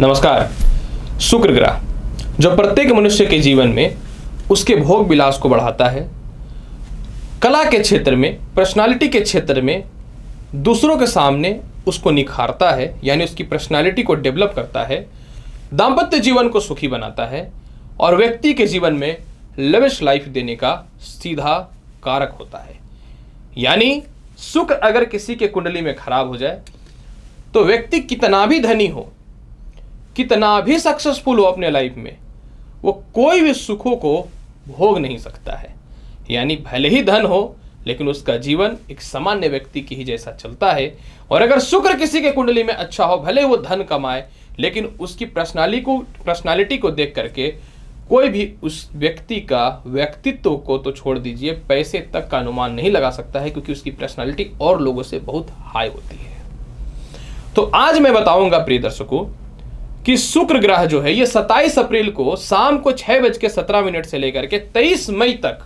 नमस्कार। शुक्र ग्रह जो प्रत्येक मनुष्य के जीवन में उसके भोग विलास को बढ़ाता है, कला के क्षेत्र में, पर्सनालिटी के क्षेत्र में दूसरों के सामने उसको निखारता है, यानी उसकी पर्सनालिटी को डेवलप करता है, दाम्पत्य जीवन को सुखी बनाता है और व्यक्ति के जीवन में लविश लाइफ देने का सीधा कारक होता है। यानी शुक्र अगर किसी के कुंडली में खराब हो जाए तो व्यक्ति कितना भी धनी हो, कितना भी सक्सेसफुल हो अपने लाइफ में, वो कोई भी सुखों को भोग नहीं सकता है। यानी भले ही धन हो लेकिन उसका जीवन एक सामान्य व्यक्ति की ही जैसा चलता है। और अगर शुक्र किसी के कुंडली में अच्छा हो, भले वो धन कमाए, लेकिन उसकी पर्सनालिटी को देख करके कोई भी उस व्यक्ति का व्यक्तित्व को तो छोड़ दीजिए, पैसे तक का अनुमान नहीं लगा सकता है, क्योंकि उसकी पर्सनालिटी और लोगों से बहुत हाई होती है। तो आज मैं बताऊंगा प्रिय दर्शकों कि शुक्र ग्रह जो है ये 27 अप्रैल को शाम को 6:17 से लेकर के 23 मई तक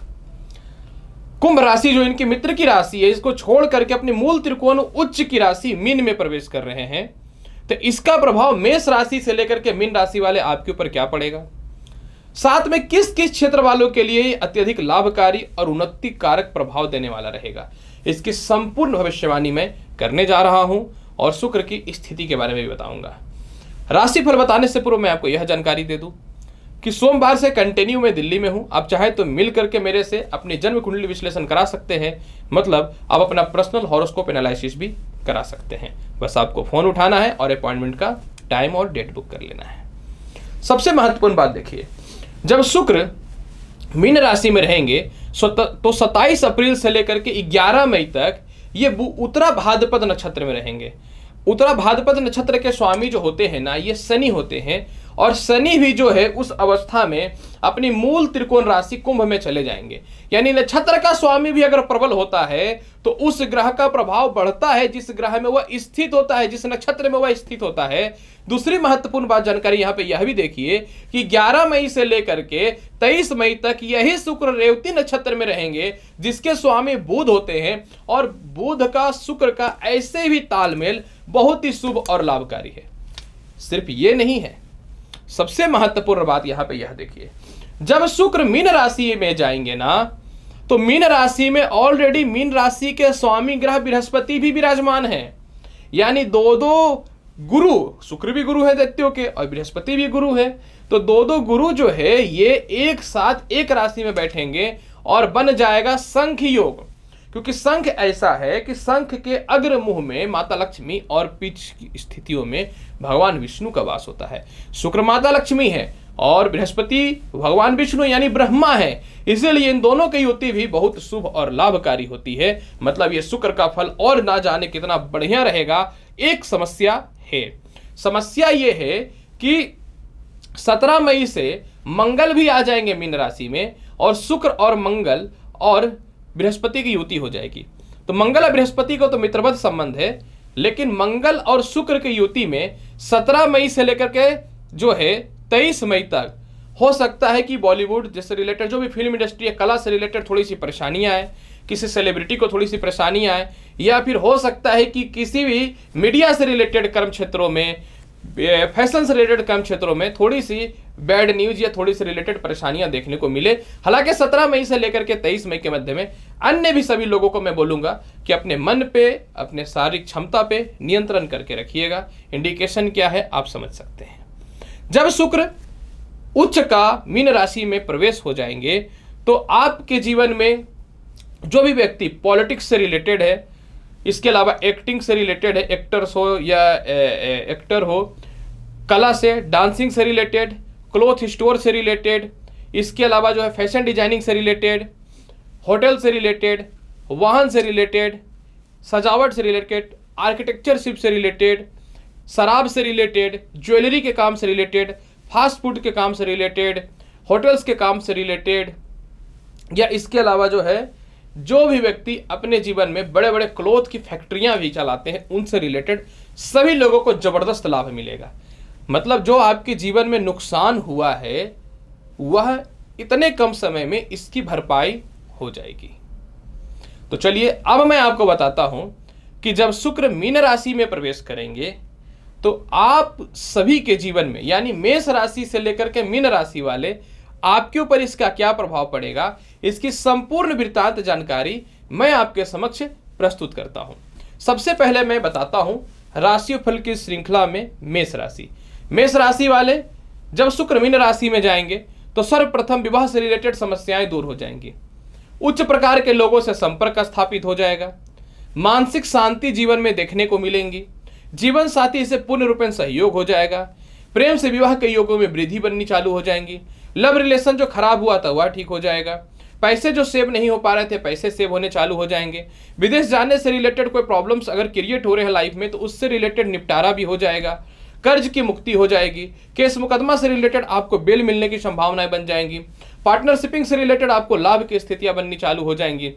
कुंभ राशि जो इनकी मित्र की राशि है, इसको छोड़ करके अपने मूल त्रिकोण उच्च की राशि मीन में प्रवेश कर रहे हैं। तो इसका प्रभाव मेष राशि से लेकर के मीन राशि वाले आपके ऊपर क्या पड़ेगा, साथ में किस किस क्षेत्र वालों के लिए अत्यधिक लाभकारी और उन्नति कारक प्रभाव देने वाला रहेगा, इसकी संपूर्ण भविष्यवाणी मैं करने जा रहा हूं और शुक्र की स्थिति के बारे में भी बताऊंगा। राशिफल बताने से पूर्व मैं आपको यह जानकारी दे दूं कि सोमवार से कंटिन्यू मैं दिल्ली में हूं। आप चाहे तो मिल करके मेरे से अपनी जन्म कुंडली विश्लेषण करा सकते हैं, मतलब आप अपना पर्सनल हॉरोस्कोप एनालिसिस भी करा सकते हैं। बस आपको फोन उठाना है और अपॉइंटमेंट का टाइम और डेट बुक कर लेना है। सबसे महत्वपूर्ण बात देखिए, जब शुक्र मीन राशि में रहेंगे तो 27 अप्रैल से लेकर के 11 मई तक ये उत्तरा भाद्रपद नक्षत्र में रहेंगे। उत्तरा भाद्रपद नक्षत्र के स्वामी जो होते हैं ना, ये शनि होते हैं, और शनि भी जो है उस अवस्था में अपनी मूल त्रिकोण राशि कुंभ में चले जाएंगे। यानी नक्षत्र का स्वामी भी अगर प्रबल होता है तो उस ग्रह का प्रभाव बढ़ता है जिस ग्रह में वह स्थित होता है, जिस नक्षत्र में वह स्थित होता है। दूसरी महत्वपूर्ण बात जानकारी यहां पे यह भी देखिए कि 11 मई से लेकर के 23 मई तक यही शुक्र रेवती नक्षत्र में रहेंगे, जिसके स्वामी बुध होते हैं, और बुध का शुक्र का ऐसे भी तालमेल बहुत ही शुभ और लाभकारी है। सिर्फ ये नहीं है, सबसे महत्वपूर्ण बात यहां पे यह देखिए, जब शुक्र मीन राशि में जाएंगे ना, तो मीन राशि में ऑलरेडी मीन राशि के स्वामी ग्रह बृहस्पति भी विराजमान है। यानी दो गुरु, शुक्र भी गुरु है दैत्यों के और बृहस्पति भी गुरु है, तो दो गुरु जो है ये एक साथ एक राशि में बैठेंगे और बन जाएगा शंख योग। क्योंकि शंख ऐसा है कि शंख के अग्र मुंह में माता लक्ष्मी और पीछ की स्थितियों में भगवान विष्णु का वास होता है। शुक्र माता लक्ष्मी है और बृहस्पति भगवान विष्णु यानी ब्रह्मा है, इसीलिए इन दोनों की युति भी बहुत शुभ और लाभकारी होती है। मतलब ये शुक्र का फल और ना जाने कितना बढ़िया रहेगा। एक समस्या है, समस्या ये है कि 17 मई से मंगल भी आ जाएंगे मीन राशि में, और शुक्र और मंगल और बृहस्पति की युति हो जाएगी। तो मंगल और बृहस्पति को तो मित्रवत संबंध है, लेकिन मंगल और शुक्र की युति में 17 मई से लेकर के जो है 23 मई तक हो सकता है कि बॉलीवुड जैसे रिलेटेड जो भी फिल्म इंडस्ट्री है, कला से रिलेटेड थोड़ी सी परेशानियां आए, किसी सेलिब्रिटी को थोड़ी सी परेशानी आए, या फिर हो सकता है कि किसी भी मीडिया से रिलेटेड कर्म क्षेत्रों में, फैशन से रिलेटेड कर्म क्षेत्रों में थोड़ी सी बैड न्यूज या थोड़ी सी रिलेटेड परेशानियां देखने को मिले। हालांकि 17 मई से लेकर के 23 मई के मध्य में अन्य भी सभी लोगों को मैं बोलूंगा कि अपने मन पे, अपने शारीरिक क्षमता पे नियंत्रण करके रखिएगा। इंडिकेशन क्या है आप समझ सकते हैं। जब शुक्र उच्च का मीन राशि में प्रवेश हो जाएंगे तो आपके जीवन में जो भी व्यक्ति पॉलिटिक्स से रिलेटेड है, इसके अलावा एक्टिंग से रिलेटेड है, एक्टर्स हो या एक्टर हो, कला से, डांसिंग से रिलेटेड, क्लॉथ स्टोर से रिलेटेड, इसके अलावा जो है फैशन डिजाइनिंग से रिलेटेड, होटल से रिलेटेड, वाहन से रिलेटेड, सजावट से रिलेटेड, आर्किटेक्चरशिप से रिलेटेड, शराब से रिलेटेड, ज्वेलरी के काम से रिलेटेड, फास्ट फूड के काम से रिलेटेड, होटल्स के काम से रिलेटेड, या इसके अलावा जो है जो भी व्यक्ति अपने जीवन में बड़े बड़े क्लोथ की फैक्ट्रियां भी चलाते हैं, उनसे रिलेटेड सभी लोगों को जबरदस्त लाभ मिलेगा। मतलब जो आपके जीवन में नुकसान हुआ है वह इतने कम समय में इसकी भरपाई हो जाएगी। तो चलिए अब मैं आपको बताता हूं कि जब शुक्र मीन राशि में प्रवेश करेंगे तो आप सभी के जीवन में यानी मेष राशि से लेकर के मीन राशि वाले आपके ऊपर इसका क्या प्रभाव पड़ेगा, इसकी संपूर्ण वृत्तांत जानकारी मैं आपके समक्ष प्रस्तुत करता हूं। सबसे पहले मैं बताता हूं राशिफल की श्रृंखला में मेष राशि। मेष राशि वाले जब शुक्र मीन राशि में जाएंगे तो सर्वप्रथम विवाह से रिलेटेड समस्याएं दूर हो जाएंगी, उच्च प्रकार के लोगों से संपर्क स्थापित हो जाएगा, मानसिक शांति जीवन में देखने को मिलेंगी, जीवन साथी से पूर्ण रूपेण सहयोग हो जाएगा, प्रेम से विवाह के योगों में वृद्धि बननी चालू हो जाएंगी, लव रिलेशन जो खराब हुआ था वह ठीक हो जाएगा, पैसे जो सेव नहीं हो पा रहे थे पैसे सेव होने चालू हो जाएंगे, विदेश जाने से रिलेटेड कोई प्रॉब्लम्स अगर क्रिएट हो रहे हैं लाइफ में तो उससे रिलेटेड निपटारा भी हो जाएगा, कर्ज की मुक्ति हो जाएगी, केस मुकदमा से रिलेटेड आपको बेल मिलने की संभावनाएं बन जाएंगी, पार्टनरशिपिंग से रिलेटेड आपको लाभ की स्थितियां बननी चालू हो जाएंगी।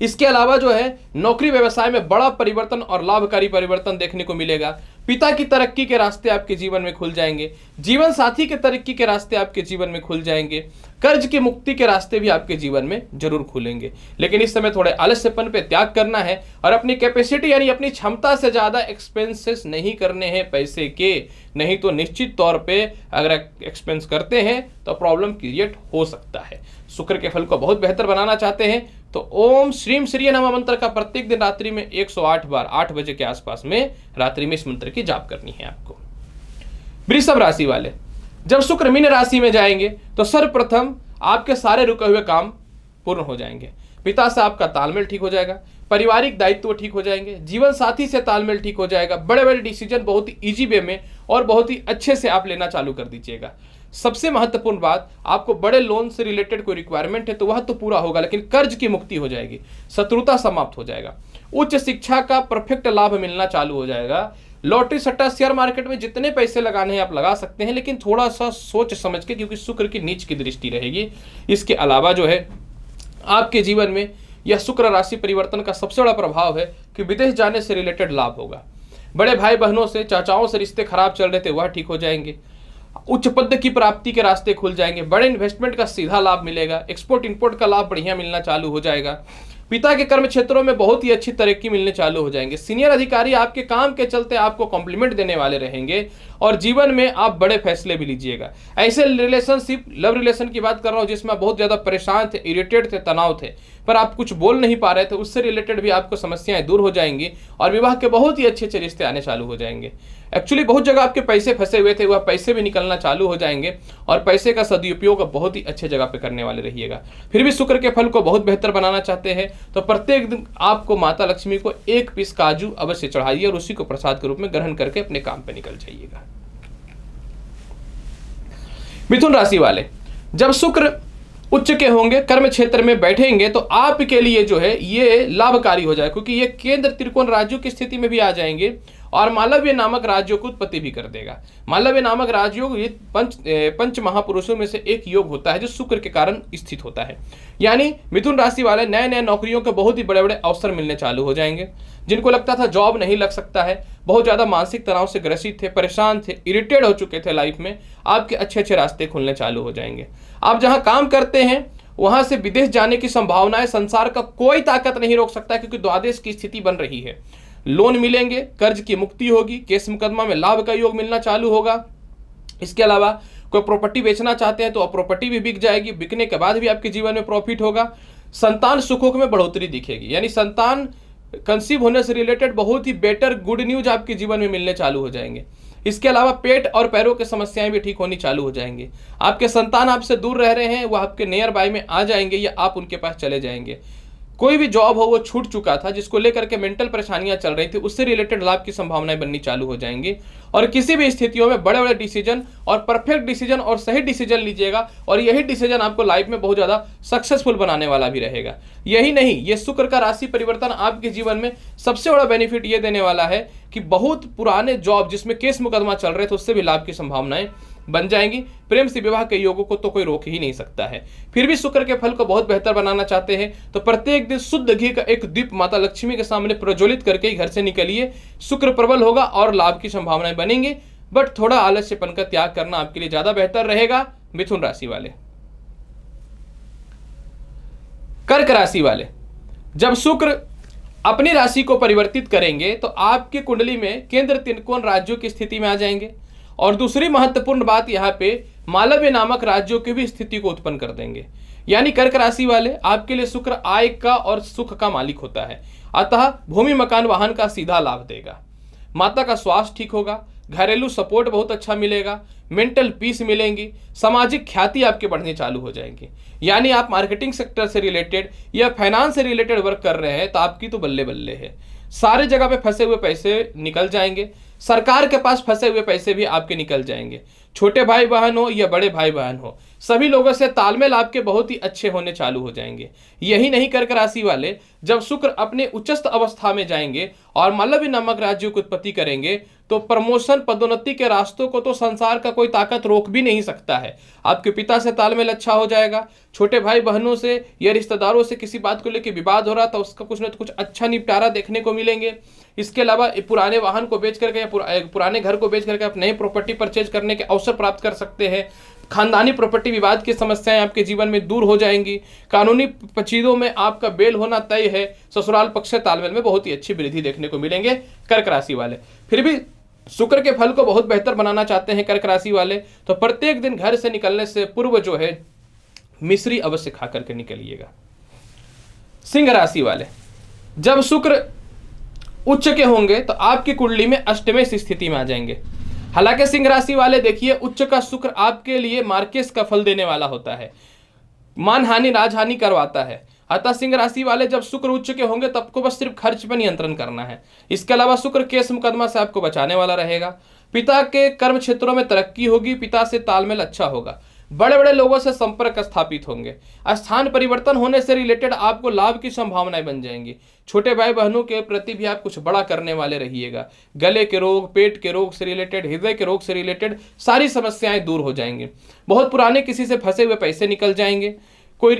इसके अलावा जो है नौकरी व्यवसाय में बड़ा परिवर्तन और लाभकारी परिवर्तन देखने को मिलेगा, पिता की तरक्की के रास्ते आपके जीवन में खुल जाएंगे, जीवन साथी के तरक्की के रास्ते आपके जीवन में खुल जाएंगे, कर्ज की मुक्ति के रास्ते भी आपके जीवन में जरूर खुलेंगे। लेकिन इस समय थोड़े आलस्यपन पे त्याग करना है और अपनी कैपेसिटी यानी अपनी क्षमता से ज़्यादा एक्सपेंसेस नहीं करने हैं पैसे के, नहीं तो निश्चित तौर पे अगर एक्सपेंस करते हैं तो प्रॉब्लम क्रिएट हो सकता है। शुक्र के फल को बहुत बेहतर बनाना चाहते हैं तो ओम श्रीम श्रीय नमः मंत्र का प्रत्येक दिन रात्रि में 108 बार 8 बजे के आसपास में रात्रि में इस मंत्र की जाप करनी है आपको। वृषभ राशि वाले जब शुक्र मीन राशि में जाएंगे तो सर्वप्रथम आपके सारे रुके हुए काम पूर्ण हो जाएंगे, पिता से आपका तालमेल ठीक हो जाएगा, पारिवारिक दायित्व ठीक हो जाएंगे, जीवन साथी से तालमेल ठीक हो जाएगा, बड़े बड़े डिसीजन बहुत ही इजी वे में और बहुत ही अच्छे से आप लेना चालू कर दीजिएगा। सबसे महत्वपूर्ण बात, आपको बड़े लोन से रिलेटेड कोई रिक्वायरमेंट है तो वह तो पूरा होगा, लेकिन कर्ज की मुक्ति हो जाएगी, शत्रुता समाप्त हो जाएगा, उच्च शिक्षा का परफेक्ट लाभ मिलना चालू हो जाएगा। लॉटरी सट्टा शेयर मार्केट में जितने पैसे लगाने हैं आप लगा सकते हैं, लेकिन थोड़ा सा सोच समझ के, क्योंकि शुक्र की नीच की दृष्टि रहेगी। इसके अलावा जो है आपके जीवन में यह शुक्र राशि परिवर्तन का सबसे बड़ा प्रभाव है कि विदेश जाने से रिलेटेड लाभ होगा, बड़े भाई बहनों से चाचाओं से रिश्ते खराब चल रहे थे वह ठीक हो जाएंगे, उच्च पद की प्राप्ति के रास्ते खुल जाएंगे, बड़े इन्वेस्टमेंट का सीधा लाभ मिलेगा, एक्सपोर्ट इंपोर्ट का लाभ बढ़िया मिलना चालू हो जाएगा, पिता के कर्म क्षेत्रों में बहुत ही अच्छी तरक्की मिलने चालू हो जाएंगे, सीनियर अधिकारी आपके काम के चलते आपको कॉम्प्लीमेंट देने वाले रहेंगे और जीवन में आप बड़े फैसले भी लीजिएगा। ऐसे रिलेशनशिप लव रिलेशन की बात कर रहा हूँ जिसमें बहुत ज़्यादा परेशान थे, इरिटेट थे, तनाव थे, पर आप कुछ बोल नहीं पा रहे थे, उससे रिलेटेड भी आपको समस्याएं दूर हो जाएंगी और विवाह के बहुत ही अच्छे अच्छे रिश्ते आने चालू हो जाएंगे। एक्चुअली बहुत जगह आपके पैसे फंसे हुए थे, वह पैसे भी निकलना चालू हो जाएंगे और पैसे का सदुपयोग बहुत ही अच्छे जगह पे करने वाले रहिएगा। फिर भी शुक्र के फल को बहुत बेहतर बनाना चाहते हैं तो प्रत्येक दिन आपको माता लक्ष्मी को 1 पीस काजू अवश्य चढ़ाइए और उसी को प्रसाद के रूप में ग्रहण करके अपने काम पे निकल जाइएगा। मिथुन राशि वाले जब शुक्र उच्च के होंगे, कर्म क्षेत्र में बैठेंगे तो आपके लिए जो है ये लाभकारी हो जाए, क्योंकि ये केंद्र त्रिकोण राज्यों की स्थिति में भी आ जाएंगे और मालव्य नामक राज्यों को उत्पत्ति भी कर देगा। मालव्य नामक राजयोग ये पंच महापुरुषों में से एक योग होता है जो शुक्र के कारण स्थित होता है। यानी मिथुन राशि वाले नए नए नौकरियों के बहुत ही बड़े बड़े अवसर मिलने चालू हो जाएंगे। जिनको लगता था जॉब नहीं लग सकता है, बहुत ज़्यादा मानसिक तनाव से ग्रसित थे, परेशान थे, इरिटेट हो चुके थे लाइफ में, आपके अच्छे अच्छे रास्ते खुलने चालू हो जाएंगे। आप जहाँ काम करते हैं वहाँ से विदेश जाने की संभावनाएं संसार का कोई ताकत नहीं रोक सकता, क्योंकि द्वादश की स्थिति बन रही है। लोन मिलेंगे, कर्ज की मुक्ति होगी, केस मुकदमा में लाभ का योग मिलना चालू होगा। इसके अलावा कोई प्रॉपर्टी बेचना चाहते हैं तो प्रॉपर्टी भी बिक जाएगी, बिकने के बाद भी आपके जीवन में प्रॉफिट होगा। संतान सुखों में बढ़ोतरी दिखेगी, यानी संतान कंसीव होने से रिलेटेड बहुत ही बेटर गुड न्यूज आपके जीवन में मिलने चालू हो जाएंगे। इसके अलावा पेट और पैरों की समस्याएं भी ठीक होनी चालू हो जाएंगी। आपके संतान आपसे दूर रह रहे हैं, वह आपके नियर बाय में आ जाएंगे या आप उनके पास चले जाएंगे। कोई भी जॉब हो वो छूट चुका था, जिसको लेकर के मेंटल परेशानियां चल रही थी, उससे रिलेटेड लाभ की संभावनाएं बननी चालू हो जाएंगी। और किसी भी स्थितियों में बड़े बड़े डिसीजन और परफेक्ट डिसीजन और सही डिसीजन लीजिएगा और यही डिसीजन आपको लाइफ में बहुत ज़्यादा सक्सेसफुल बनाने वाला भी रहेगा। यही नहीं, ये शुक्र का राशि परिवर्तन आपके जीवन में सबसे बड़ा बेनिफिट ये देने वाला है कि बहुत पुराने जॉब जिसमें केस मुकदमा चल रहे थे उससे भी लाभ की संभावनाएं बन जाएंगी। प्रेम से विवाह के योगों को तो कोई रोक ही नहीं सकता है। फिर भी शुक्र के फल को बहुत बेहतर बनाना चाहते हैं तो प्रत्येक दिन शुद्ध घी का एक दीप माता लक्ष्मी के सामने प्रज्वलित करके ही घर से निकलिए। शुक्र प्रबल होगा और लाभ की संभावनाएं बनेंगी, बट थोड़ा आलस्यपन का त्याग करना आपके लिए ज्यादा बेहतर रहेगा। मिथुन राशि वाले, कर्क राशि वाले जब शुक्र अपनी राशि को परिवर्तित करेंगे तो आपकी कुंडली में केंद्र त्रिकोण राज्यों की स्थिति में आ जाएंगे। और दूसरी महत्वपूर्ण बात यहाँ पे मालव्य नामक राज्यों की भी स्थिति को उत्पन्न कर देंगे। यानी कर्क राशि वाले, आपके लिए शुक्र आय का और सुख का मालिक होता है, अतः भूमि मकान वाहन का सीधा लाभ देगा। माता का स्वास्थ्य ठीक होगा, घरेलू सपोर्ट बहुत अच्छा मिलेगा, मेंटल पीस मिलेंगी, सामाजिक ख्याति आपके बढ़ने चालू हो जाएंगी। यानी आप मार्केटिंग सेक्टर से रिलेटेड या फाइनेंस से रिलेटेड वर्क कर रहे हैं तो आपकी तो बल्ले बल्ले है। सारे जगह पे फंसे हुए पैसे निकल जाएंगे, सरकार के पास फंसे हुए पैसे भी आपके निकल जाएंगे। छोटे भाई बहन हो या बड़े भाई बहन हो, सभी लोगों से तालमेल आपके बहुत ही अच्छे होने चालू हो जाएंगे। यही नहीं, कर्क राशि वाले जब शुक्र अपने उच्चस्थ अवस्था में जाएंगे और मालव्य नामक राज्यों की उत्पत्ति करेंगे तो प्रमोशन पदोन्नति के रास्तों को तो संसार का कोई ताकत रोक भी नहीं सकता है। आपके पिता से तालमेल अच्छा हो जाएगा, छोटे भाई बहनों से या रिश्तेदारों से किसी बात को लेकर विवाद हो रहा था उसका कुछ न कुछ अच्छा निपटारा देखने को मिलेंगे। इसके अलावा पुराने वाहन को बेच करके या पुराने घर को बेच करके आप नई प्रॉपर्टी परचेज करने के अवसर प्राप्त कर सकते हैं। खानदानी प्रॉपर्टी विवाद की समस्याएं आपके जीवन में दूर हो जाएंगी। कानूनी चीजों में आपका बेल होना तय है। ससुराल पक्ष से तालमेल में बहुत ही अच्छी वृद्धि देखने को मिलेंगे कर्क राशि वाले। फिर भी शुक्र के फल को बहुत बेहतर बनाना चाहते हैं कर्क राशि वाले तो प्रत्येक दिन घर से निकलने से पूर्व जो है मिश्री अवश्य खा करके निकलिएगा। सिंह राशि वाले, जब शुक्र उच्च के होंगे तो आपकी कुंडली में अष्टमेश स्थिति में आ जाएंगे। हालांकि सिंह राशि वाले देखिए, उच्च का शुक्र आपके लिए मार्केस का फल देने वाला होता है, मानहानि राजहानि करवाता है। अतः सिंह राशि वाले जब शुक्र उच्च के होंगे तब को बस सिर्फ खर्च पर नियंत्रण करना है। इसके अलावा शुक्र केस मुकदमा से आपको बचाने वाला रहेगा। पिता के कर्म क्षेत्रों में तरक्की होगी, पिता से तालमेल अच्छा होगा, बड़े बड़े लोगों से संपर्क स्थापित होंगे। स्थान परिवर्तन होने से रिलेटेड आपको लाभ की संभावनाएं बन जाएंगी। छोटे भाई बहनों के प्रति भी आप कुछ बड़ा करने वाले रहिएगा। गले के रोग, पेट के रोग से रिलेटेड, हृदय के रोग से रिलेटेड सारी समस्याएं दूर हो जाएंगी। बहुत पुराने किसी से फंसे हुए पैसे निकल जाएंगे। कोई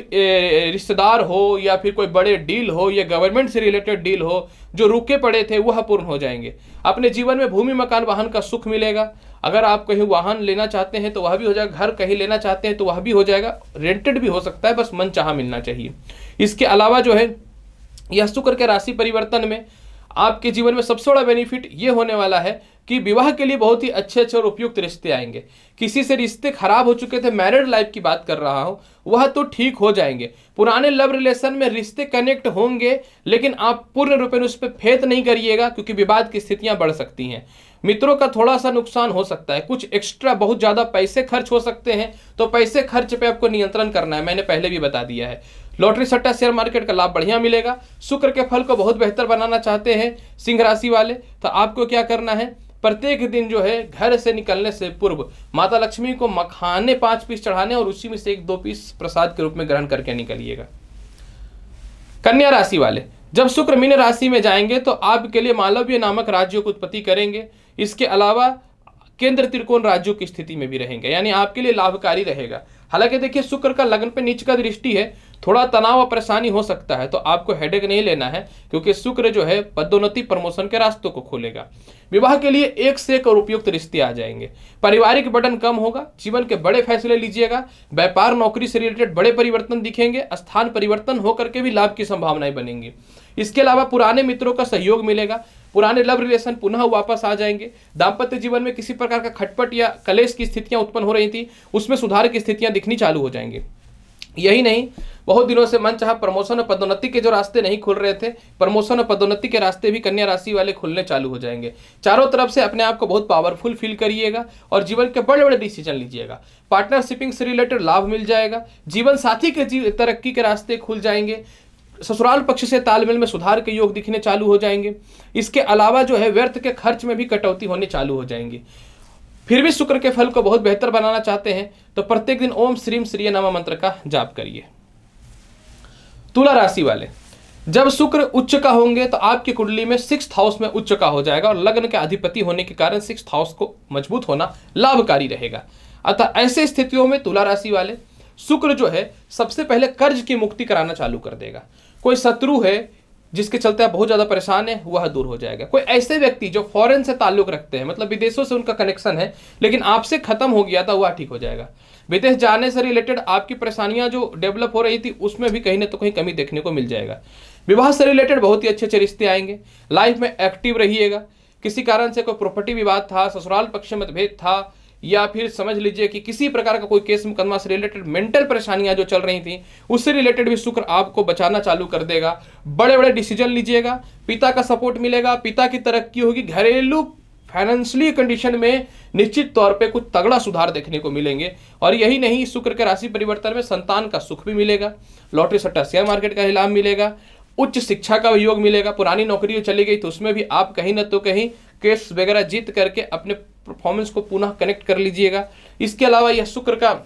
रिश्तेदार हो या फिर कोई बड़े डील हो या गवर्नमेंट से रिलेटेड डील हो जो रुके पड़े थे वह पूर्ण हो जाएंगे। अपने जीवन में भूमि मकान वाहन का सुख मिलेगा। अगर आप कहीं वाहन लेना चाहते हैं तो वह भी हो जाएगा, घर कहीं लेना चाहते हैं तो वह भी हो जाएगा, रेंटेड भी हो सकता है, बस मन चाहा मिलना चाहिए। इसके अलावा जो है यह शुक्र के राशि परिवर्तन में आपके जीवन में सबसे बड़ा बेनिफिट ये होने वाला है कि विवाह के लिए बहुत ही अच्छे अच्छे और उपयुक्त रिश्ते आएंगे। किसी से रिश्ते खराब हो चुके थे, मैरिड लाइफ की बात कर रहा हूं, वह तो ठीक हो जाएंगे। पुराने लव रिलेशन में रिश्ते कनेक्ट होंगे, लेकिन आप पूर्ण रूप में उस पर फेथ नहीं करिएगा क्योंकि विवाद की स्थितियां बढ़ सकती हैं। मित्रों का थोड़ा सा नुकसान हो सकता है, कुछ एक्स्ट्रा बहुत ज्यादा पैसे खर्च हो सकते हैं, तो पैसे खर्च पे आपको नियंत्रण करना है, मैंने पहले भी बता दिया है। लॉटरी सट्टा शेयर मार्केट का लाभ बढ़िया मिलेगा। शुक्र के फल को बहुत बेहतर बनाना चाहते हैं सिंह राशि वाले तो आपको क्या करना है, प्रत्येक दिन जो है घर से निकलने से पूर्व माता लक्ष्मी को मखाने 5 पीस चढ़ाने और उसी में से 1-2 पीस प्रसाद के रूप में ग्रहण करके निकलिएगा। कन्या राशि वाले, जब शुक्र मीन राशि में जाएंगे तो आपके लिए मालव्य नामक राज्यों की उत्पत्ति करेंगे। इसके अलावा केंद्र त्रिकोण राज्यों की स्थिति में भी रहेंगे, यानी आपके लिए लाभकारी रहेगा। हालांकि देखिए शुक्र का लग्न पे नीच का दृष्टि है, थोड़ा तनाव और परेशानी हो सकता है, तो आपको हेडेक नहीं लेना है क्योंकि शुक्र जो है पदोन्नति प्रमोशन के रास्तों को खोलेगा। विवाह के लिए एक से एक और उपयुक्त रिश्ते आ जाएंगे। पारिवारिक बर्डन कम होगा, जीवन के बड़े फैसले लीजिएगा। व्यापार नौकरी से रिलेटेड बड़े परिवर्तन दिखेंगे, स्थान परिवर्तन होकर के भी लाभ की संभावनाएं बनेंगी। इसके अलावा पुराने मित्रों का सहयोग मिलेगा, पुराने लव रिलेशन पुनः वापस आ जाएंगे। दाम्पत्य जीवन में किसी प्रकार का खटपट या कलेश की स्थितियां उत्पन्न हो रही थी, उसमें सुधार की स्थितियां दिखनी चालू हो जाएंगी। यही नहीं, बहुत दिनों से मन चाहा प्रमोशन और पदोन्नति के जो रास्ते नहीं खुल रहे थे, प्रमोशन और पदोन्नति के रास्ते भी कन्या राशि वाले खुलने चालू हो जाएंगे। चारों तरफ से अपने आप को बहुत पावरफुल फील करिएगा और जीवन के बड़े बड़े डिसीजन लीजिएगा। पार्टनरशिपिंग से रिलेटेड लाभ मिल जाएगा। जीवन साथी के तरक्की के रास्ते खुल जाएंगे। ससुराल पक्ष से तालमेल में सुधार के योग दिखने चालू हो जाएंगे। इसके अलावा जो है व्यर्थ के खर्च में भी कटौती होने चालू हो जाएंगी। फिर भी शुक्र के फल को बहुत बेहतर बनाना चाहते हैं तो प्रत्येक दिन ओम श्रीम श्रीय नमः मंत्र का जाप करिए। तुला राशि वाले, जब शुक्र उच्च का होंगे तो आपकी कुंडली में 6th हाउस में उच्च का हो जाएगा और लग्न के अधिपति होने के कारण 6th हाउस को मजबूत होना लाभकारी रहेगा। अतः ऐसे स्थितियों में तुला राशि वाले शुक्र जो है सबसे पहले कर्ज की मुक्ति कराना चालू कर देगा। कोई शत्रु है जिसके चलते आप बहुत ज्यादा परेशान है, वह दूर हो जाएगा। कोई ऐसे व्यक्ति जो फॉरेन से ताल्लुक रखते हैं, मतलब विदेशों से उनका कनेक्शन है लेकिन आपसे खत्म हो गया था, वह ठीक हो जाएगा। विदेश जाने से रिलेटेड आपकी परेशानियां जो डेवलप हो रही थी उसमें भी कहीं ना तो कहीं कमी देखने को मिल जाएगा। विवाह से रिलेटेड बहुत ही अच्छे अच्छे रिश्ते आएंगे। लाइफ में एक्टिव रहिएगा। किसी कारण से कोई प्रॉपर्टी विवाद था, ससुराल पक्ष में मतभेद था, या फिर समझ लीजिए कि किसी प्रकार का कोई केस मुकदमा से रिलेटेड मेंटल परेशानियां जो चल रही थी उससे रिलेटेड भी शुक्र आपको बचाना चालू कर देगा। बड़े बड़े डिसीजन लीजिएगा, पिता का सपोर्ट मिलेगा, पिता की तरक्की होगी, घरेलू फाइनेंशियली कंडीशन में निश्चित तौर पे कुछ तगड़ा सुधार देखने को मिलेंगे। और यही नहीं, शुक्र के राशि परिवर्तन में संतान का सुख भी मिलेगा, लॉटरी सट्टा शेयर मार्केट का लाभ मिलेगा, उच्च शिक्षा का योग मिलेगा। पुरानी नौकरी चली गई तो उसमें भी आप कहीं ना तो कहीं केस वगैरह जीत करके अपने परफॉर्मेंस को पुनः कनेक्ट कर लीजिएगा। इसके अलावा यह शुक्र का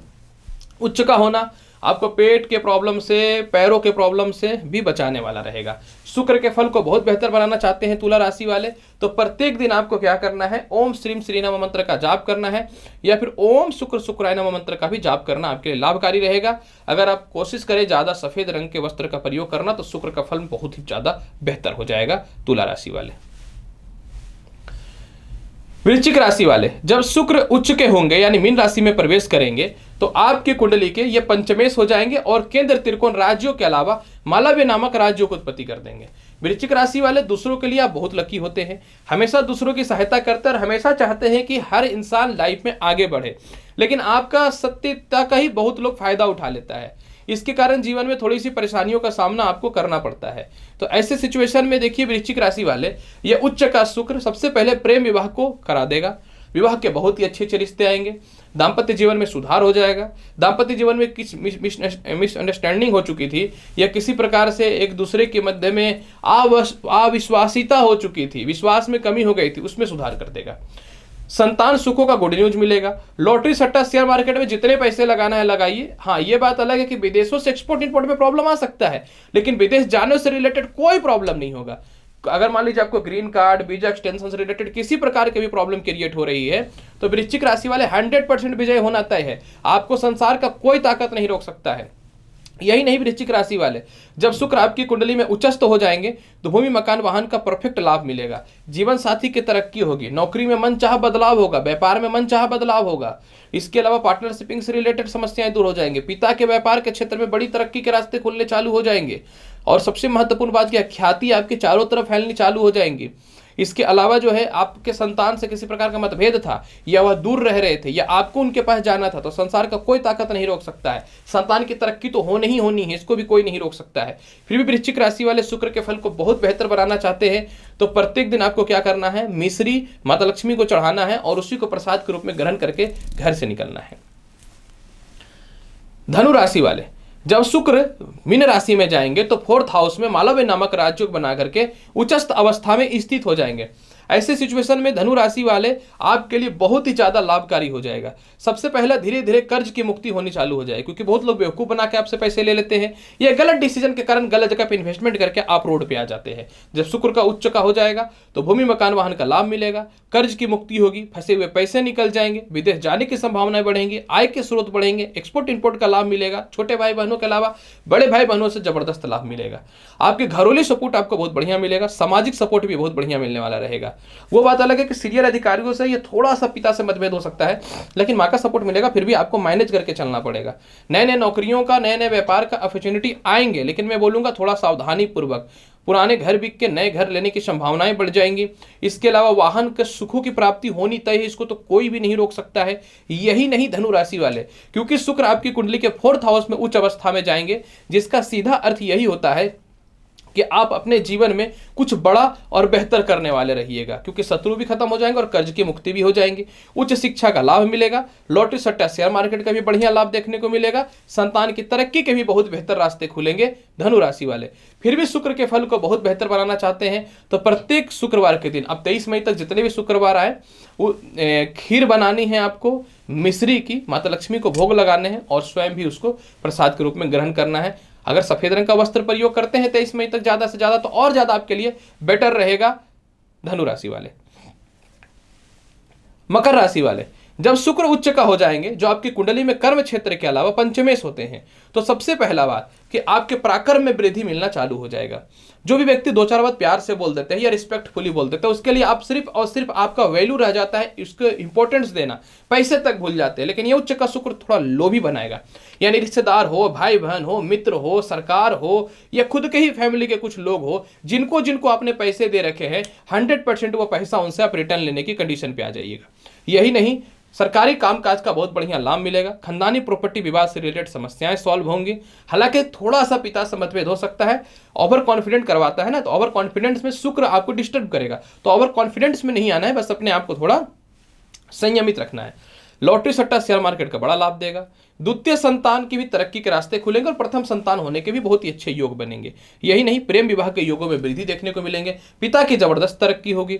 उच्च का होना आपको पेट के प्रॉब्लम से, पैरों के प्रॉब्लम से भी बचाने वाला रहेगा। शुक्र के फल को बहुत बेहतर बनाना चाहते हैं तुला राशि वाले, तो प्रत्येक दिन आपको क्या करना है, ओम श्रीम श्री नमः मंत्र का जाप करना है, या फिर ओम शुक्र शुक्राय नमः मंत्र का भी जाप करना आपके लिए लाभकारी रहेगा। अगर आप कोशिश करें ज़्यादा सफ़ेद रंग के वस्त्र का प्रयोग करना तो शुक्र का फल बहुत ही ज़्यादा बेहतर हो जाएगा तुला राशि वाले। वृश्चिक राशि वाले, जब शुक्र उच्च के होंगे यानी मीन राशि में प्रवेश करेंगे तो आपकी कुंडली के ये पंचमेश हो जाएंगे और केंद्र त्रिकोण राज्यों के अलावा मालव्य नामक राज्यों को उत्पत्ति कर देंगे। वृश्चिक राशि वाले, दूसरों के लिए आप बहुत लकी होते हैं, हमेशा दूसरों की सहायता करते हैं और हमेशा चाहते हैं कि हर इंसान लाइफ में आगे बढ़े, लेकिन आपका सत्यता का ही बहुत लोग फायदा उठा लेता है। इसके कारण जीवन में थोड़ी सी परेशानियों का सामना आपको करना पड़ता है। तो ऐसे सिचुएशन में देखिए वृश्चिक राशि वाले, ये उच्च का शुक्र सबसे पहले प्रेम विवाह को करा देगा। विवाह के बहुत ही अच्छे अच्छे रिश्ते आएंगे, दाम्पत्य जीवन में सुधार हो जाएगा। दाम्पत्य जीवन में किस मिसअंडरस्टैंडिंग हो चुकी थी या किसी प्रकार से एक दूसरे के मध्य में अविश्वासिता हो चुकी थी, विश्वास में कमी हो गई थी, उसमें सुधार कर देगा। संतान सुखों का गुड न्यूज मिलेगा। लॉटरी सट्टा शेयर मार्केट में जितने पैसे लगाना है लगाइए। हाँ, ये बात अलग है कि विदेशों से एक्सपोर्ट इंपोर्ट में प्रॉब्लम आ सकता है, लेकिन विदेश जाने से रिलेटेड कोई प्रॉब्लम नहीं होगा। अगर मान लीजिए आपको ग्रीन कार्ड, वीजा एक्सटेंशन से रिलेटेड किसी प्रकार की भी प्रॉब्लम क्रिएट हो रही है तो वृश्चिक राशि वाले 100% विजय होना तय है। आपको संसार का कोई ताकत नहीं रोक सकता है। यही नहीं, वृश्चिक राशि वाले, जब शुक्र आपकी कुंडली में उच्चस्थ हो जाएंगे तो भूमि मकान वाहन का परफेक्ट लाभ मिलेगा। जीवन साथी की तरक्की होगी, नौकरी में मनचाहा बदलाव होगा, व्यापार में मनचाहा बदलाव होगा। इसके अलावा पार्टनरशिपिंग से रिलेटेड समस्याएं दूर हो जाएंगे। पिता के व्यापार के क्षेत्र में बड़ी तरक्की के रास्ते खुलने चालू हो जाएंगे और सबसे महत्वपूर्ण बात क्या, ख्याति आपके चारों तरफ फैलनी चालू हो जाएंगी। इसके अलावा जो है आपके संतान से किसी प्रकार का मतभेद था या वह दूर रह रहे थे या आपको उनके पास जाना था तो संसार का कोई ताकत नहीं रोक सकता है। संतान की तरक्की तो होनी ही होनी है, इसको भी कोई नहीं रोक सकता है। फिर भी वृश्चिक राशि वाले शुक्र के फल को बहुत बेहतर बनाना चाहते हैं तो प्रत्येक दिन आपको क्या करना है, मिश्री माता लक्ष्मी को चढ़ाना है और उसी को प्रसाद के रूप में ग्रहण करके घर से निकलना है। धनु राशि वाले, जब शुक्र मीन राशि में जाएंगे तो 4th हाउस में मालव्य नामक राज्य बना करके उच्चस्थ अवस्था में स्थित हो जाएंगे। ऐसे सिचुएशन में धनु राशि वाले आपके लिए बहुत ही ज्यादा लाभकारी हो जाएगा। सबसे पहले धीरे धीरे कर्ज की मुक्ति होनी चालू हो जाएगी, क्योंकि बहुत लोग बेवकूफ बना के आपसे पैसे ले लेते हैं या गलत डिसीजन के कारण गलत जगह पे इन्वेस्टमेंट करके आप रोड पे आ जाते हैं। जब शुक्र का उच्च का हो जाएगा तो भूमि मकान वाहन का लाभ मिलेगा, कर्ज की मुक्ति होगी, फंसे हुए पैसे निकल जाएंगे, विदेश जाने की संभावनाएं बढ़ेंगी, आय के स्रोत बढ़ेंगे, एक्सपोर्ट इंपोर्ट का लाभ मिलेगा, छोटे भाई बहनों के अलावा बड़े भाई बहनों से जबरदस्त लाभ मिलेगा। आपके घरेलू सपोर्ट आपको बहुत बढ़िया मिलेगा, सामाजिक सपोर्ट भी बहुत बढ़िया मिलने वाला रहेगा। वो बात अलग है कि सीनियर अधिकारियों से ये थोड़ा सा पिता से मतभेद हो सकता है, लेकिन माँ का सपोर्ट मिलेगा, फिर भी आपको मैनेज करके चलना पड़ेगा। नए नए नौकरियों का, नए नए व्यापार का अपॉर्चुनिटी आएंगे, लेकिन मैं बोलूंगा थोड़ा सावधानी पूर्वक। पुराने घर बिक के नए घर लेने की संभावनाएं बढ़ जाएंगी। इसके अलावा वाहन के सुखों की प्राप्ति होनी तय है, इसको तो कोई भी नहीं रोक सकता है। यही नहीं धनु राशि वाले, क्योंकि शुक्र आपकी कुंडली के 4th हाउस में उच्च अवस्था में जाएंगे, जिसका सीधा अर्थ यही होता है कि आप अपने जीवन में कुछ बड़ा और बेहतर करने वाले रहिएगा, क्योंकि शत्रु भी खत्म हो जाएंगे और कर्ज की मुक्ति भी हो जाएंगी। उच्च शिक्षा का लाभ मिलेगा, लॉटरी सट्टा शेयर मार्केट का भी बढ़िया लाभ देखने को मिलेगा, संतान की तरक्की के भी बहुत बेहतर रास्ते खुलेंगे धनु राशि वाले। फिर भी शुक्र के फल को बहुत बेहतर बनाना चाहते हैं तो प्रत्येक शुक्रवार के दिन, अब 23 मई तक जितने भी शुक्रवार आए, वो खीर बनानी है आपको, मिश्री की, माता लक्ष्मी को भोग लगाने हैं और स्वयं भी उसको प्रसाद के रूप में ग्रहण करना है। अगर सफेद रंग का वस्त्र प्रयोग करते हैं 23 मई तक ज्यादा से ज्यादा, तो और ज्यादा आपके लिए बेटर रहेगा धनु राशि वाले। मकर राशि वाले, जब शुक्र उच्च का हो जाएंगे, जो आपकी कुंडली में कर्म क्षेत्र के अलावा पंचमेश होते हैं, तो सबसे पहला बात कि आपके पराक्रम में वृद्धि मिलना चालू हो जाएगा। जो भी व्यक्ति दो चार बात प्यार से बोल देते हैं या रिस्पेक्टफुली बोल देते हैं, उसके लिए आप सिर्फ और सिर्फ आपका वैल्यू रह जाता है उसको इंपॉर्टेंस देना, पैसे तक भूल जाते हैं। लेकिन ये उच्च का शुक्र थोड़ा लोभी बनाएगा, यानी रिश्तेदार हो, भाई बहन हो, मित्र हो, सरकार हो, या खुद के ही फैमिली के कुछ लोग हो, जिनको जिनको आपने पैसे दे रखे हैं, 100% वो पैसा उनसे आप रिटर्न लेने की कंडीशन पे आ जाइएगा। यही नहीं, सरकारी कामकाज का बहुत बढ़िया लाभ मिलेगा। खानदानी प्रॉपर्टी विवाद से रिलेटेड समस्याएं सॉल्व होंगी। हालांकि थोड़ा सा पिता से मतभेद हो सकता है, ओवर कॉन्फिडेंट करवाता है ना, तो ओवर कॉन्फिडेंस में शुक्र आपको डिस्टर्ब करेगा, तो ओवर कॉन्फिडेंस में नहीं आना है, बस अपने आप को थोड़ा संयमित रखना है। लॉटरी सट्टा शेयर मार्केट का बड़ा लाभ देगा। द्वितीय संतान की भी तरक्की के रास्ते खुलेंगे और प्रथम संतान होने के भी बहुत ही अच्छे योग बनेंगे। यही नहीं, प्रेम विवाह के योगों में वृद्धि देखने को मिलेंगे। पिता की जबरदस्त तरक्की होगी।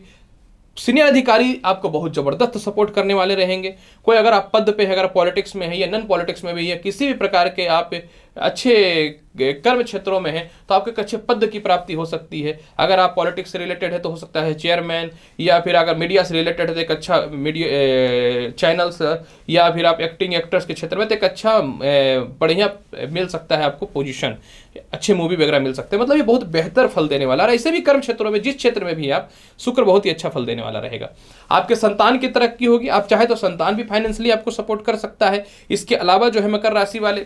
सीनियर अधिकारी आपको बहुत जबरदस्त सपोर्ट करने वाले रहेंगे। कोई अगर आप पद पे है, अगर पॉलिटिक्स में है या नॉन पॉलिटिक्स में भी है, किसी भी प्रकार के आप अच्छे कर्म क्षेत्रों में हैं, तो आपको एक अच्छे पद की प्राप्ति हो सकती है। अगर आप पॉलिटिक्स से रिलेटेड है तो हो सकता है चेयरमैन, या फिर अगर मीडिया से रिलेटेड है तो एक अच्छा मीडिया चैनल्स, या फिर आप एक्टिंग एक्टर्स के क्षेत्र में तो एक अच्छा बढ़िया मिल सकता है आपको पोजीशन, अच्छे मूवी वगैरह मिल सकते हैं। मतलब ये बहुत बेहतर फल देने वाला है। ऐसे भी कर्म क्षेत्रों में, जिस क्षेत्र में भी आप, शुक्र बहुत ही अच्छा फल देने वाला रहेगा। आपके संतान की तरक्की होगी। आप चाहे तो संतान भी फाइनेंशियली आपको सपोर्ट कर सकता है। इसके अलावा जो है मकर राशि वाले,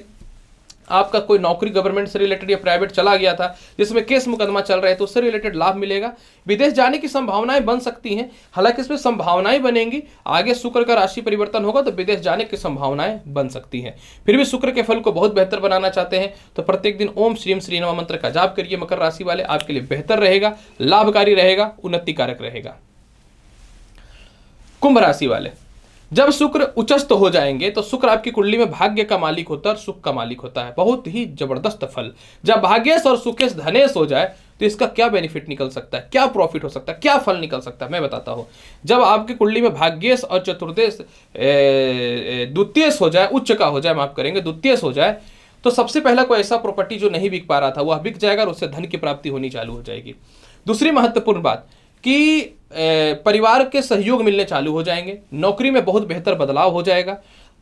आपका कोई नौकरी गवर्नमेंट से रिलेटेड या प्राइवेट चला गया था जिसमें केस मुकदमा चल रहे हैं, तो उससे रिलेटेड लाभ मिलेगा। विदेश जाने की संभावनाएं बन सकती हैं। हालांकि इसमें संभावनाएं बनेंगी, आगे शुक्र का राशि परिवर्तन होगा तो विदेश जाने की संभावनाएं बन सकती हैं। फिर भी शुक्र के फल को बहुत बेहतर बनाना चाहते हैं तो प्रत्येक दिन ओम श्रीम श्रीनवा मंत्र का जाप करिए। मकर राशि वाले, आपके लिए बेहतर रहेगा, लाभकारी रहेगा, उन्नति कारक रहेगा। कुंभ राशि वाले, जब शुक्र उच्चस्थ हो जाएंगे तो शुक्र आपकी कुंडली में भाग्य का मालिक होता है और सुख का मालिक होता है। बहुत ही जबरदस्त फल। जब भाग्येश और सुखेश धनेश हो जाए तो इसका क्या बेनिफिट निकल सकता है, क्या प्रॉफिट हो सकता है, क्या फल निकल सकता है, मैं बताता हूं। जब आपकी कुंडली में भाग्येश और चतुर्देश द्वितीयश हो जाए, उच्च का हो जाए, माफ करेंगे, द्वितीयश हो जाए, तो सबसे पहला कोई ऐसा प्रॉपर्टी जो नहीं बिक पा रहा था वह बिक जाएगा और उससे धन की प्राप्ति होनी चालू हो जाएगी। दूसरी महत्वपूर्ण बात कि परिवार के सहयोग मिलने चालू हो जाएंगे। नौकरी में बहुत बेहतर बदलाव हो जाएगा।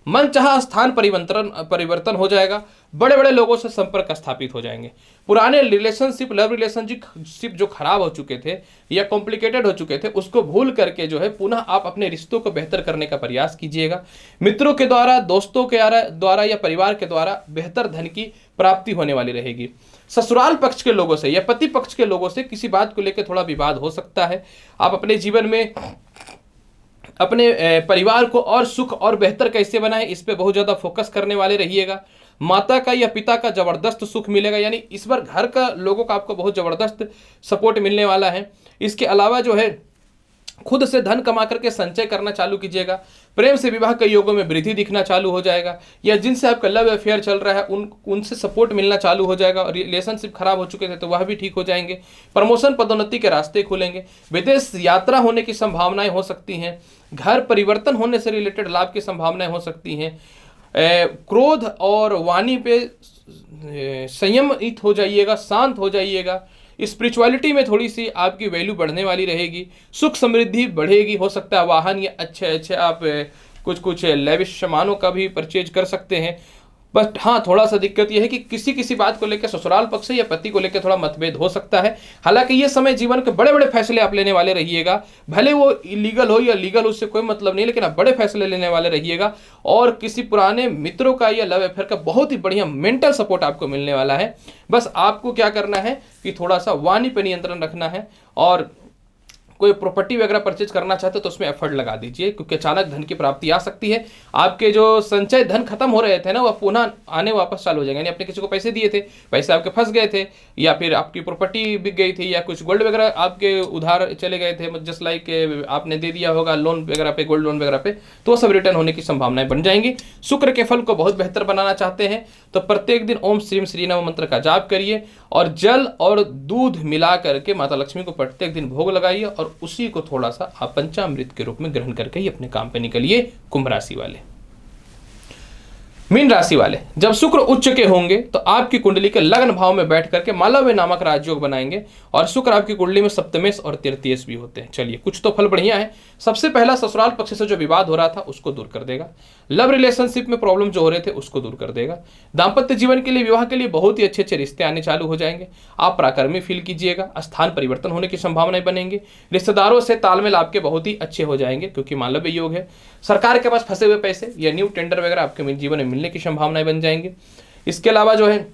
मनचाहा स्थान परिवर्तन हो जाएगा। बड़े बड़े लोगों से संपर्क स्थापित हो जाएंगे। पुराने रिलेशनशिप, लव रिलेशनशिप जो खराब हो चुके थे या कॉम्प्लिकेटेड हो चुके थे, उसको भूल करके जो है पुनः आप अपने रिश्तों को बेहतर करने का प्रयास कीजिएगा। मित्रों के द्वारा, दोस्तों के द्वारा या परिवार के द्वारा बेहतर धन की प्राप्ति होने वाली रहेगी। ससुराल पक्ष के लोगों से या पति पक्ष के लोगों से किसी बात को लेकर थोड़ा विवाद हो सकता है। आप अपने जीवन में अपने परिवार को और सुख और बेहतर कैसे बनाएं, इस पे बहुत ज़्यादा फोकस करने वाले रहिएगा। माता का या पिता का जबरदस्त सुख मिलेगा, यानी इस बार घर का लोगों का आपको बहुत जबरदस्त सपोर्ट मिलने वाला है। इसके अलावा जो है खुद से धन कमा करके संचय करना चालू कीजिएगा। प्रेम से विवाह के योगों में वृद्धि दिखना चालू हो जाएगा, या जिनसे आपका लव अफेयर चल रहा है उनसे सपोर्ट मिलना चालू हो जाएगा। रिलेशनशिप खराब हो चुके थे तो वह भी ठीक हो जाएंगे। प्रमोशन पदोन्नति के रास्ते खुलेंगे। विदेश यात्रा होने की संभावनाएं हो सकती हैं। घर परिवर्तन होने से रिलेटेड लाभ की संभावनाएं हो सकती हैं। क्रोध और वाणी पे संयमित हो जाइएगा, शांत हो जाइएगा। स्पिरिचुअलिटी में थोड़ी सी आपकी वैल्यू बढ़ने वाली रहेगी। सुख समृद्धि बढ़ेगी। हो सकता है वाहन या अच्छे आप कुछ लेविश सामानों का भी परचेज कर सकते हैं। बस हाँ, थोड़ा सा दिक्कत यह है कि किसी बात को लेकर ससुराल पक्ष से या पति को लेकर थोड़ा मतभेद हो सकता है। हालांकि ये समय जीवन के बड़े बड़े फैसले आप लेने वाले रहिएगा। भले वो इलीगल हो या लीगल हो, उससे कोई मतलब नहीं, लेकिन आप बड़े फैसले लेने वाले रहिएगा। और किसी पुराने मित्रों का या लव अफेयर का बहुत ही बढ़िया मेंटल सपोर्ट आपको मिलने वाला है। बस आपको क्या करना है कि थोड़ा सा वाणी पर नियंत्रण रखना है, और कोई प्रॉपर्टी वगैरह परचेज करना चाहते हो तो उसमें एफर्ट लगा दीजिए, क्योंकि अचानक धन की प्राप्ति आ सकती है। आपके जो संचय धन खत्म हो रहे थे ना, वह पुनः आने वापस चालू हो जाएंगे। यानी आपने किसी को पैसे दिए थे, पैसे आपके फंस गए थे, या फिर आपकी प्रॉपर्टी बिक गई थी, या कुछ गोल्ड वगैरह आपके उधार चले गए थे, जस्ट लाइक आपने दे दिया होगा लोन वगैरह पे, गोल्ड लोन वगैरह पे, तो वो सब रिटर्न होने की संभावनाएं बन जाएंगी। शुक्र के फल को बहुत बेहतर बनाना चाहते हैं तो प्रत्येक दिन ओम श्रीम श्रीनव मंत्र का जाप करिए, और जल और दूध मिला करके माता लक्ष्मी को प्रत्येक दिन भोग लगाइए, और उसी को थोड़ा सा आप पंचामृत के रूप में ग्रहण करके ही अपने काम पे निकलिए। कुंभ राशि वाले, मीन राशि वाले, जब शुक्र उच्च के होंगे तो आपकी कुंडली के लग्न भाव में बैठ करके मालव्य नामक राजयोग बनाएंगे और शुक्र आपकी कुंडली में सप्तमेश और तृतीयेश भी होते हैं। चलिए, कुछ तो फल बढ़िया है। सबसे पहला, ससुराल पक्ष से जो विवाद हो रहा था उसको दूर कर देगा। लव रिलेशनशिप में प्रॉब्लम जो हो रहे थे उसको दूर कर देगा। दाम्पत्य जीवन के लिए, विवाह के लिए बहुत ही अच्छे अच्छे रिश्ते आने चालू हो जाएंगे। आप पराक्रमी फील कीजिएगा। स्थान परिवर्तन होने की संभावनाएं बनेंगी। रिश्तेदारों से तालमेल आपके बहुत ही अच्छे हो जाएंगे क्योंकि मालव्य योग है। सरकार के पास फंसे हुए पैसे या न्यू टेंडर वगैरह आपके जीवन में मिलने की संभावनाएं बन जाएंगी। इसके अलावा जो है,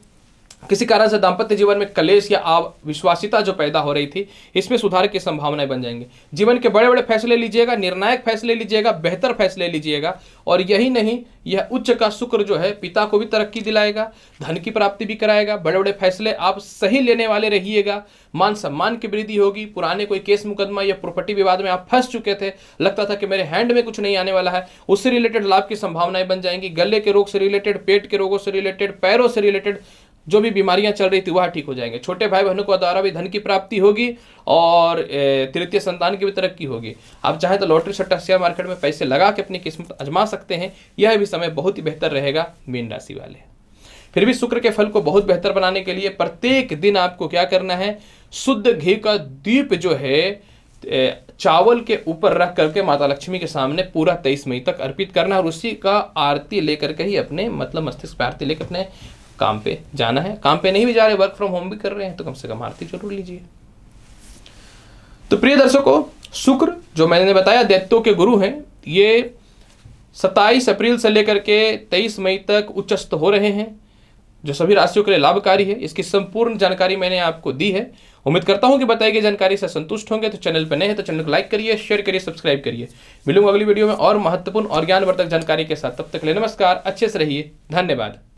किसी कारण से दाम्पत्य जीवन में कलेश या अविश्वासिता जो पैदा हो रही थी, इसमें सुधार की संभावनाएं बन जाएंगी। जीवन के बड़े बड़े फैसले लीजिएगा, निर्णायक फैसले लीजिएगा, बेहतर फैसले लीजिएगा। और यही नहीं, यह उच्च का शुक्र जो है पिता को भी तरक्की दिलाएगा, धन की प्राप्ति भी कराएगा। बड़े बड़े फैसले आप सही लेने वाले रहिएगा। मान सम्मान की वृद्धि होगी। पुराने कोई केस मुकदमा या प्रॉपर्टी विवाद में आप फंस चुके थे, लगता था कि मेरे हैंड में कुछ नहीं आने वाला है, उससे रिलेटेड लाभ की संभावनाएं बन जाएंगी। गले के रोग से रिलेटेड, पेट के रोगों से रिलेटेड, पैरों से रिलेटेड जो भी बीमारियां चल रही थी वह ठीक हो जाएंगे। छोटे भाई बहनों को द्वारा भी धन की प्राप्ति होगी और तृतीय संतान की भी तरक्की होगी। आप चाहे तो लॉटरी सट्टा शेयर मार्केट में पैसे लगा के अपनी किस्मत आजमा सकते हैं। यह भी समय बहुत ही बेहतर रहेगा मीन राशि वाले। फिर भी शुक्र के फल को बहुत बेहतर बनाने के लिए प्रत्येक दिन आपको क्या करना है, शुद्ध घी का दीप जो है चावल के ऊपर रख करके माता लक्ष्मी के सामने पूरा 23 मई तक अर्पित करना है और उसी का आरती लेकर के ही अपने मस्तिष्क पर आरती लेकर अपने काम पे जाना है। काम पे नहीं भी जा रहे, वर्क फ्रॉम होम भी कर रहे हैं, तो कम से कम आरती जरूर लीजिए। तो प्रिय दर्शकों, शुक्र जो मैंने बताया दैत्यों के गुरु हैं, ये 27 अप्रैल से लेकर के 23 मई तक उच्चस्थ हो रहे हैं, जो सभी राशियों के लिए लाभकारी है। इसकी संपूर्ण जानकारी मैंने आपको दी है। उम्मीद करता हूं कि बताई गई जानकारी से संतुष्ट होंगे। तो चैनल पर नए हैं तो चैनल को लाइक करिए, शेयर करिए, सब्सक्राइब करिए। मिलूंगा अगली वीडियो में और महत्वपूर्ण और ज्ञानवर्धक जानकारी के साथ। तब तक के लिए नमस्कार, अच्छे से रहिए, धन्यवाद।